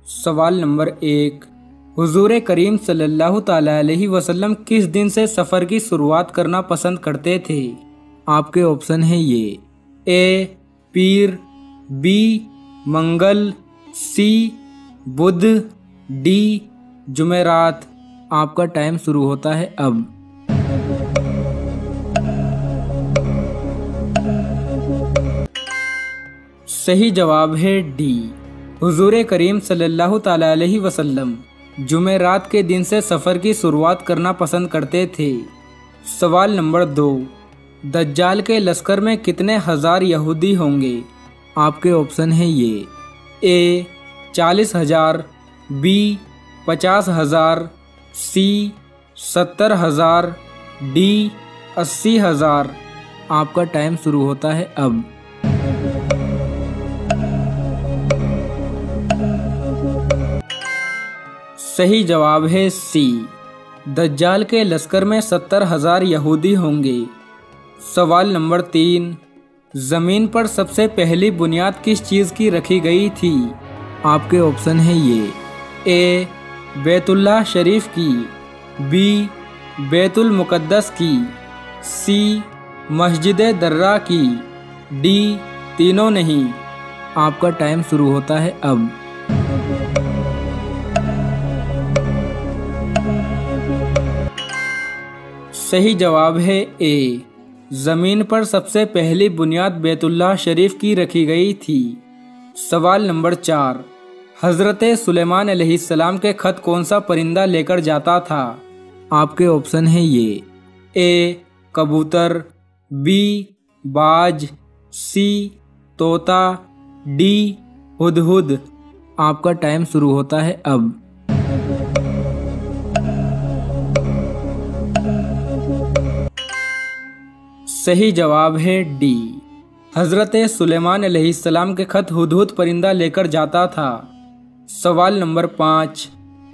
सवाल नंबर 1, हुजूर करीम सल्लल्लाहु ताला अलैहि वसल्लम किस दिन से सफ़र की शुरुआत करना पसंद करते थे? आपके ऑप्शन है ये ए पीर, बी मंगल, सी बुध, डी जुमेरात। आपका टाइम शुरू होता है अब। सही जवाब है डी, हुजूर करीम सल्लल्लाहु ताला अलैहि वसल्लम जुमेरात के दिन से सफ़र की शुरुआत करना पसंद करते थे। सवाल नंबर 2, दज्जाल के लश्कर में कितने हज़ार यहूदी होंगे? आपके ऑप्शन है ये ए 40,000, बी 50,000, सी 70,000, डी 80,000। आपका टाइम शुरू होता है अब। सही जवाब है सी, दज्जाल के लश्कर में 70,000 यहूदी होंगे। सवाल नंबर 3, ज़मीन पर सबसे पहली बुनियाद किस चीज़ की रखी गई थी? आपके ऑप्शन है ये ए बैतुल्लाह शरीफ की, बी बैतुल मुक़द्दस की, सी मस्जिद दर्रा की, डी तीनों नहीं। आपका टाइम शुरू होता है अब। सही जवाब है ए, ज़मीन पर सबसे पहली बुनियाद बैतुल्लाह शरीफ की रखी गई थी। सवाल नंबर 4, हज़रत सुलेमान अलैहिस्सलाम के खत कौन सा परिंदा लेकर जाता था? आपके ऑप्शन है ये ए कबूतर, बी बाज, सी तोता, डी हुदहुद। आपका टाइम शुरू होता है अब। सही जवाब है डी, हज़रत सुलेमान अलैहिस्सलाम के खत हुदहुद परिंदा लेकर जाता था। सवाल नंबर 5,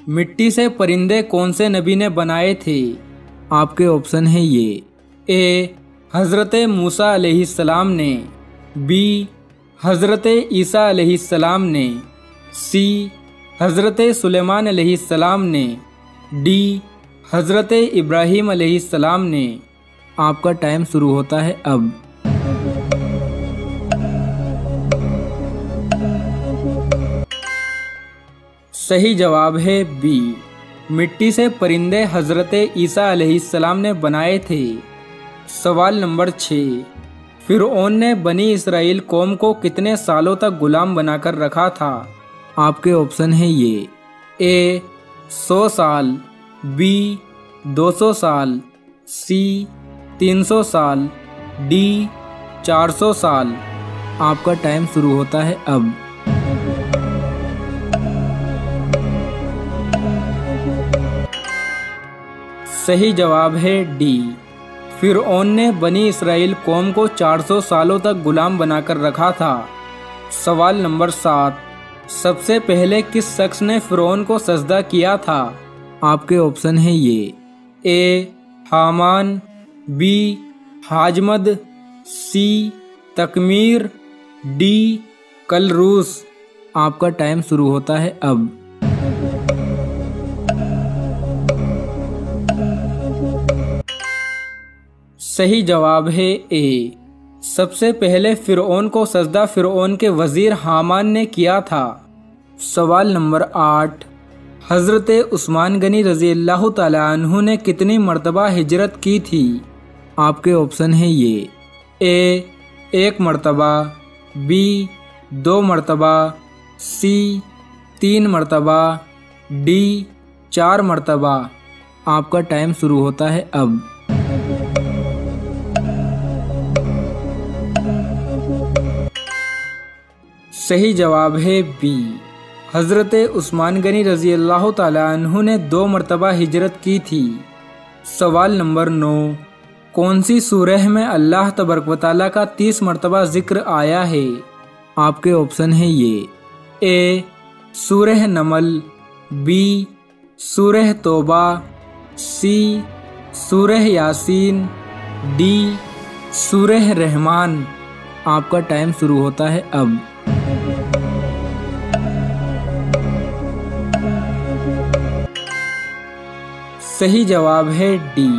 मिट्टी से परिंदे कौन से नबी ने बनाए थे? आपके ऑप्शन है ये ए हज़रत मूसा अलैहिस्सलाम ने, बी हज़रत ईसा अलैहिस्सलाम ने, सी हज़रत सुलेमान अलैहिस्सलाम ने, डी हज़रत इब्राहीम अलैहिस्सलाम ने। आपका टाइम शुरू होता है अब। सही जवाब है बी, मिट्टी से परिंदे हज़रत ईसा अलैहिस्सलाम ने बनाए थे। सवाल नंबर 6, फिरऔन ने बनी इसराइल कौम को कितने सालों तक गुलाम बनाकर रखा था? आपके ऑप्शन है ये ए 100 साल, बी 200 साल, सी 300 साल, डी 400 साल। आपका टाइम शुरू होता है अब। सही जवाब है डी, फिरऔन ने बनी इसराइल कौम को 400 सालों तक गुलाम बनाकर रखा था। सवाल नंबर 7, सबसे पहले किस शख्स ने फिरऔन को सजदा किया था? आपके ऑप्शन है ये ए हामान, बी हाजमद, सी तकमीर, डी कलरूस। आपका टाइम शुरू होता है अब। सही जवाब है ए, सबसे पहले फिरऔन को सजदा फिरऔन के वजीर हामान ने किया था। सवाल नंबर 8, हज़रत उस्मान गनी रज़ी अल्लाह ताला अन्हु ने कितनी मरतबा हिजरत की थी? आपके ऑप्शन है ये ए 1 मरतबा, बी 2 मरतबा, सी 3 मरतबा, डी 4 मरतबा। आपका टाइम शुरू होता है अब। सही जवाब है बी, हज़रत उस्मान गनी रज़ी अल्लाह ताला अन्हु ने 2 मरतबा हिजरत की थी। सवाल नंबर 9, कौन सी सूरह में अल्लाह तबारक व तआला का 30 मरतबा जिक्र आया है? आपके ऑप्शन है ये ए सूरह नमल, बी सूरह तौबा, सी सूरह यासीन, डी सूरह रहमान। आपका टाइम शुरू होता है अब। सही जवाब है डी।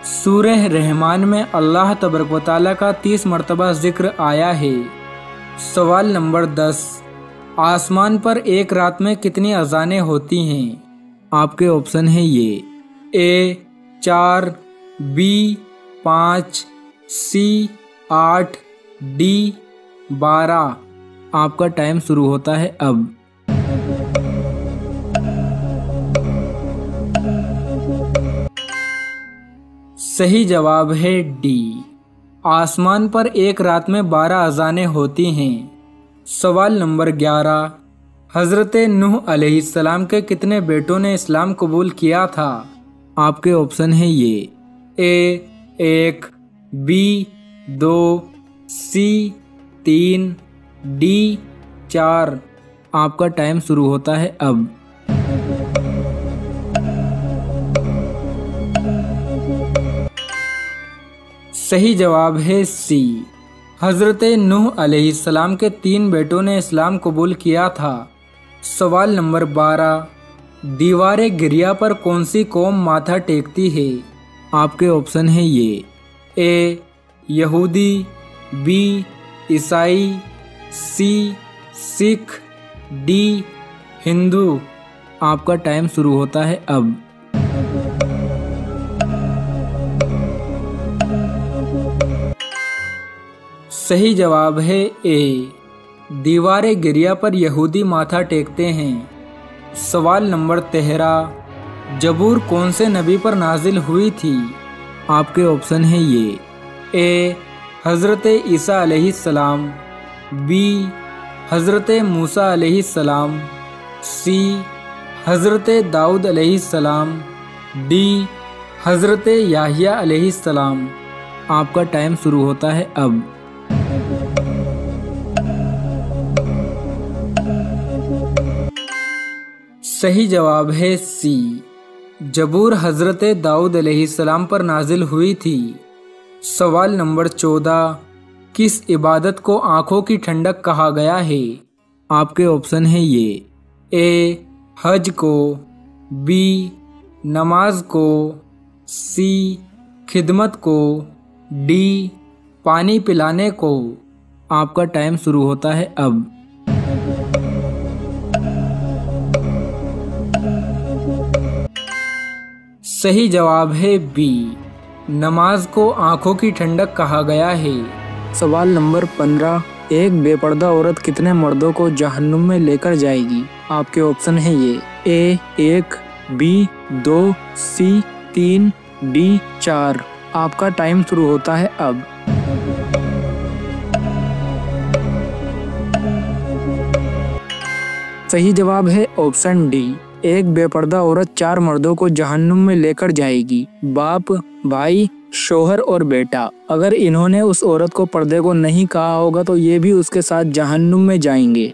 सूरह रहमान में अल्लाह तबारक व तआला का 30 मरतबा जिक्र आया है। सवाल नंबर 10, आसमान पर एक रात में कितनी अजानें होती हैं? आपके ऑप्शन है ये ए 4, बी 5, सी 8, डी 12। आपका टाइम शुरू होता है अब। सही जवाब है डी। आसमान पर एक रात में 12 अजानें होती हैं। सवाल नंबर 11, हजरत नूह अलैहिस्सलाम के कितने बेटों ने इस्लाम कबूल किया था? आपके ऑप्शन है ये ए 1, बी 2, सी 3, डी 4। आपका टाइम शुरू होता है अब। सही जवाब है सी। हजरत नूह अलैहिस्सलाम के 3 बेटों ने इस्लाम कबूल किया था। सवाल नंबर 12, दीवारे गिरिया पर कौन सी कौम माथा टेकती है? आपके ऑप्शन है ये ए यहूदी, बी ईसाई, सी सिख, डी हिंदू। आपका टाइम शुरू होता है अब। सही जवाब है ए, दीवारे गिरिया पर यहूदी माथा टेकते हैं। सवाल नंबर 13, जबूर कौन से नबी पर नाजिल हुई थी? आपके ऑप्शन है ये ए हज़रत ईसा अलैहिस्सलाम, बी हज़रत मूसा अलैहिस्सलाम, सी हज़रत दाऊद अलैहिस्सलाम, डी हज़रत याहिया अलैहिस्सलाम। आपका टाइम शुरू होता है अब। सही जवाब है सी, जबूर हज़रत दाऊद अलैहिस्सलाम पर नाजिल हुई थी। सवाल नंबर 14, किस इबादत को आँखों की ठंडक कहा गया है? आपके ऑप्शन है ये ए हज को, बी नमाज को, सी खिदमत को, डी पानी पिलाने को। आपका टाइम शुरू होता है अब। सही जवाब है बी, नमाज को आँखों की ठंडक कहा गया है। सवाल नंबर 15, एक बेपर्दा औरत कितने मर्दों को जहन्नुम में लेकर जाएगी? आपके ऑप्शन है ये ए 1, बी 2, सी 3, डी 4। आपका टाइम शुरू होता है अब। सही जवाब है ऑप्शन डी, एक बेपर्दा औरत 4 मर्दों को जहन्नुम में लेकर जाएगी। बाप, भाई, शोहर और बेटा। अगर इन्होंने उस औरत को पर्दे को नहीं कहा होगा तो ये भी उसके साथ जहन्नुम में जाएंगे।